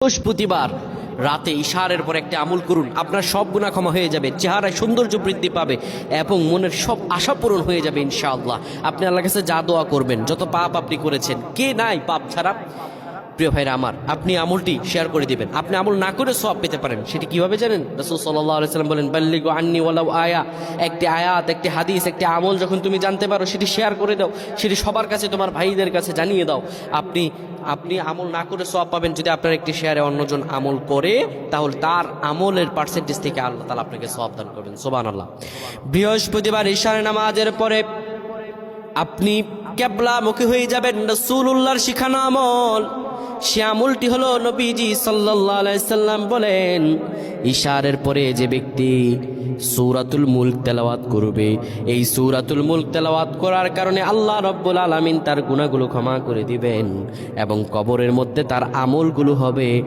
বৃহস্পতিবার রাতে ইশারের পর একটা আমল করুন, আপনার সব গুনাহ ক্ষমা হয়ে যাবে, চেহারায় সৌন্দর্য বৃদ্ধি পাবে এবং মনের সব আশা পূরণ হয়ে যাবে ইনশাআল্লাহ। আপনি আল্লাহর কাছে যা দোয়া করবেন, যত পাপ আপনি করেছেন, কে নাই পাপ ছাড়া? প্রিয় ভাইরা আমার, আপনি আমলটি শেয়ার করে দিবেন। আপনি আমল না করে সওয়াব পেতে পারেন। সেটি কিভাবে জানেন? রাসূল সাল্লাল্লাহু আলাইহি সাল্লাম বলেন, বাল্লিগু আন্নি ওয়ালাউ আয়া। একটি আয়াত, একটি হাদিস, একটি আমল যখন তুমি জানতে পারো, সেটি শেয়ার করে দাও, সেটি সবার কাছে, তোমার ভাইদের কাছে জানিয়ে দাও। আপনি আপনি আমল না করে সওয়াব পাবেন। যদি আপনার একটি শেয়ারে অন্যজন আমল করে, তাহলে তার আমলের পার্সেন্টেজ থেকে আল্লাহ তাআলা আপনাকে সওয়াব দান করবেন। সুবহানাল্লাহ। বৃহস্পতিবার ইশারের নামাজের পরে আপনি কিবলামুখী হয়ে যাবেন। রাসূলুল্লাহর শিখানো আমল, সে আমলটি হলো, নবীজি সাল্লাল্লাহু আলাইহি সাল্লাম বলেন, ইশারের পরে যে ব্যক্তি সূরাতুল মুলক তেলাওয়াত করবে, এই সূরাতুল মুলক তেলাওয়াত করার কারণে আল্লাহ রাব্বুল আলামিন তার গুনাহগুলো ক্ষমা করে দিবেন এবং কবরের মধ্যে তার আমলগুলো হবে